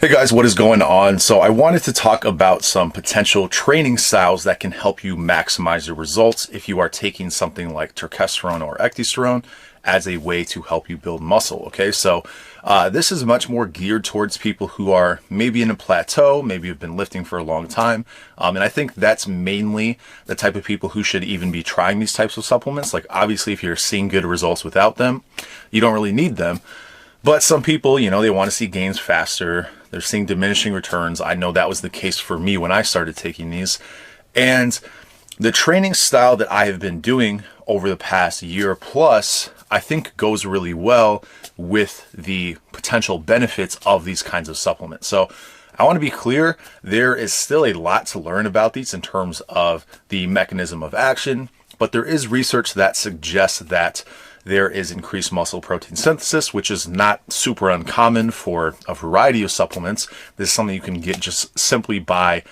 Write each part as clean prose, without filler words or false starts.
Hey guys, what is going on? So I wanted to talk about some potential training styles that can help you maximize your results if you are taking something like Turkesterone or Ecdysterone as a way to help you build muscle. Okay, so this is much more geared towards people who are maybe in a plateau, maybe have been lifting for a long time. And I think that's mainly the type of people who should even be trying these types of supplements. Like obviously if you're seeing good results without them, you don't really need them. But some people, they want to see gains faster. They're seeing diminishing returns. I know that was the case for me when I started taking these. And the training style that I have been doing over the past year plus, I think goes really well with the potential benefits of these kinds of supplements. So I want to be clear, there is still a lot to learn about these in terms of the mechanism of action, but there is research that suggests that there is increased muscle protein synthesis, which is not super uncommon for a variety of supplements. This is something you can get just simply by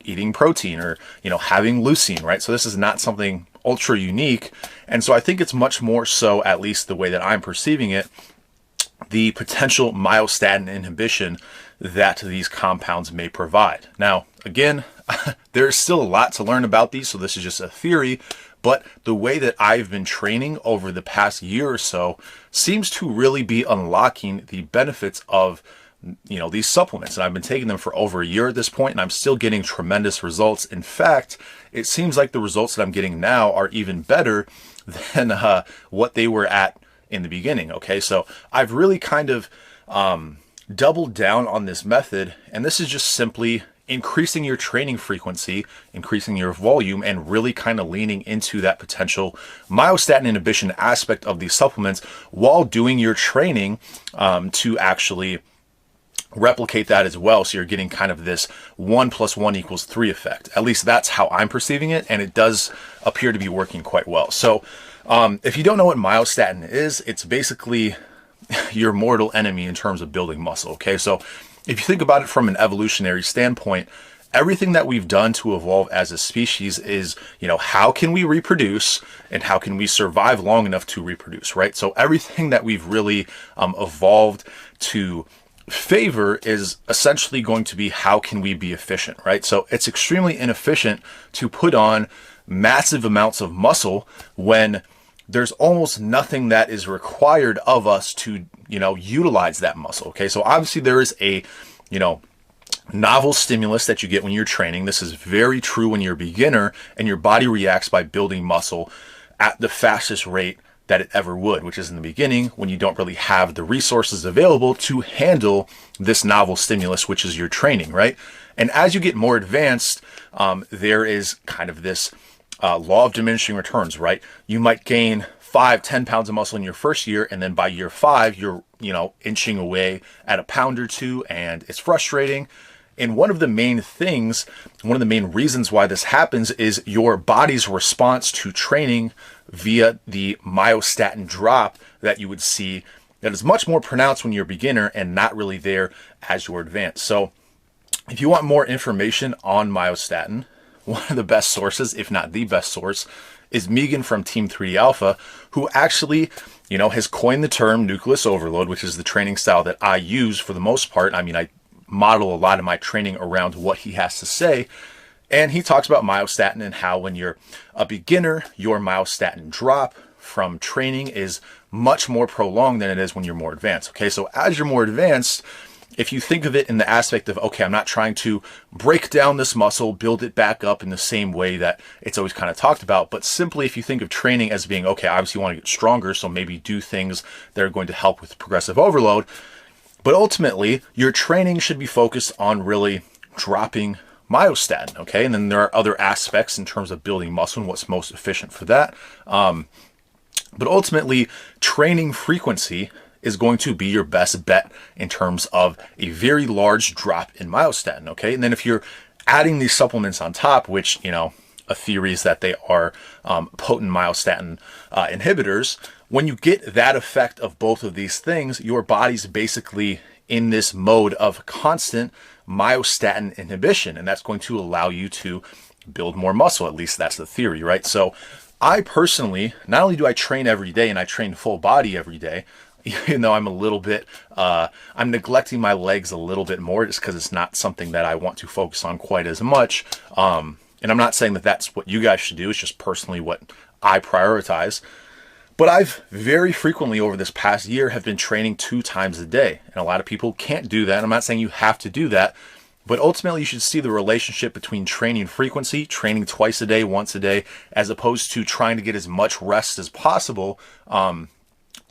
eating protein or, having leucine, right? So this is not something ultra unique. And so I think it's much more so, at least the way that I'm perceiving it, the potential myostatin inhibition that these compounds may provide. Now, again, there's still a lot to learn about these, so this is just a theory. But the way that I've been training over the past year or so seems to really be unlocking the benefits of, these supplements. And I've been taking them for over a year at this point, and I'm still getting tremendous results. In fact, it seems like the results that I'm getting now are even better than what they were at in the beginning. Okay, so I've really kind of doubled down on this method, and this is just simply increasing your training frequency, increasing your volume, and really kind of leaning into that potential myostatin inhibition aspect of these supplements while doing your training to actually replicate that as well. So you're getting kind of this 1 + 1 = 3 effect. At least that's how I'm perceiving it, and it does appear to be working quite well. So if you don't know what myostatin is, it's basically your mortal enemy in terms of building muscle. Okay, so if you think about it from an evolutionary standpoint, everything that we've done to evolve as a species is, how can we reproduce and how can we survive long enough to reproduce, right? So everything that we've really evolved to favor is essentially going to be how can we be efficient, right? So it's extremely inefficient to put on massive amounts of muscle when there's almost nothing that is required of us to, utilize that muscle. Okay, so obviously there is a, novel stimulus that you get when you're training. This is very true when you're a beginner, and your body reacts by building muscle at the fastest rate that it ever would, which is in the beginning when you don't really have the resources available to handle this novel stimulus, which is your training, right? And as you get more advanced, there is kind of this law of diminishing returns, right? You might gain 5-10 pounds of muscle in your first year, and then by year 5 you're inching away at a pound or two, and it's frustrating. And one of the main reasons why this happens is your body's response to training via the myostatin drop that you would see that is much more pronounced when you're a beginner and not really there as you're advanced. So if you want more information on myostatin, one of the best sources, if not the best source, is Megan from Team 3D Alpha, who actually, has coined the term Nucleus Overload, which is the training style that I use for the most part. I mean, I model a lot of my training around what he has to say. And he talks about myostatin and how when you're a beginner, your myostatin drop from training is much more prolonged than it is when you're more advanced. Okay, so as you're more advanced, if you think of it in the aspect of, okay, I'm not trying to break down this muscle, build it back up in the same way that it's always kind of talked about, but simply if you think of training as being, okay, obviously you want to get stronger, so maybe do things that are going to help with progressive overload. But ultimately, your training should be focused on really dropping myostatin, okay? And then there are other aspects in terms of building muscle and what's most efficient for that. But ultimately, training frequency is going to be your best bet in terms of a very large drop in myostatin, okay? And then if you're adding these supplements on top, which, a theory is that they are potent myostatin inhibitors, when you get that effect of both of these things, your body's basically in this mode of constant myostatin inhibition, and that's going to allow you to build more muscle. At least that's the theory, right? So I personally, not only do I train every day and I train full body every day, even though I'm a little bit, I'm neglecting my legs a little bit more just because it's not something that I want to focus on quite as much. And I'm not saying that that's what you guys should do. It's just personally what I prioritize. But I've very frequently over this past year have been training 2 times a day. And a lot of people can't do that. I'm not saying you have to do that. But ultimately, you should see the relationship between training frequency, training twice a day, once a day, as opposed to trying to get as much rest as possible.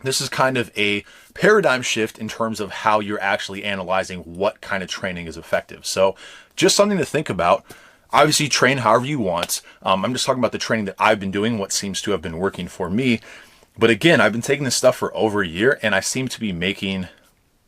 This is kind of a paradigm shift in terms of how you're actually analyzing what kind of training is effective. So just something to think about. Obviously, train however you want. I'm just talking about the training that I've been doing, what seems to have been working for me. But again, I've been taking this stuff for over a year, and I seem to be making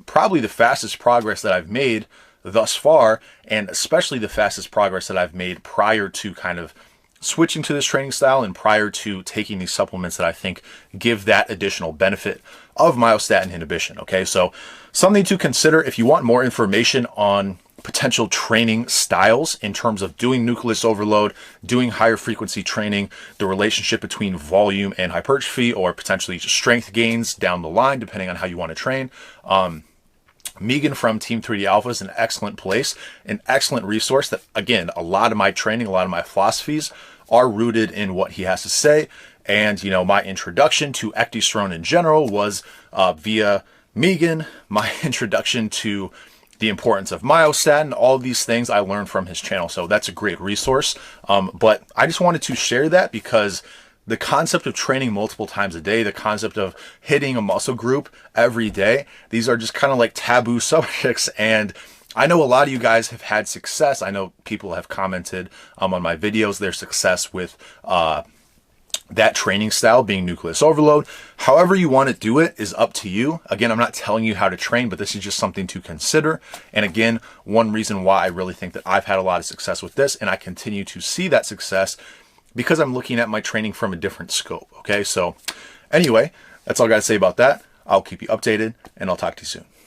probably the fastest progress that I've made thus far, and especially the fastest progress that I've made prior to kind of switching to this training style and prior to taking these supplements that I think give that additional benefit of myostatin inhibition. Okay, so something to consider if you want more information on potential training styles in terms of doing nucleus overload, doing higher frequency training, the relationship between volume and hypertrophy, or potentially strength gains down the line, depending on how you want to train. Megan from Team 3D Alpha is an excellent place, an excellent resource that, again, a lot of my training, a lot of my philosophies are rooted in what he has to say. And, you know, my introduction to Ecdysterone in general was via Megan. My introduction to the importance of myostatin, all these things I learned from his channel. So that's a great resource. But I just wanted to share that because the concept of training multiple times a day, the concept of hitting a muscle group every day, these are just kind of like taboo subjects. And I know a lot of you guys have had success. I know people have commented on my videos, their success with that training style being nucleus overload. However you want to do it is up to you. Again, I'm not telling you how to train, but this is just something to consider. And again, one reason why I really think that I've had a lot of success with this, and I continue to see that success, because I'm looking at my training from a different scope. Okay, so anyway, that's all I got to say about that. I'll keep you updated, and I'll talk to you soon.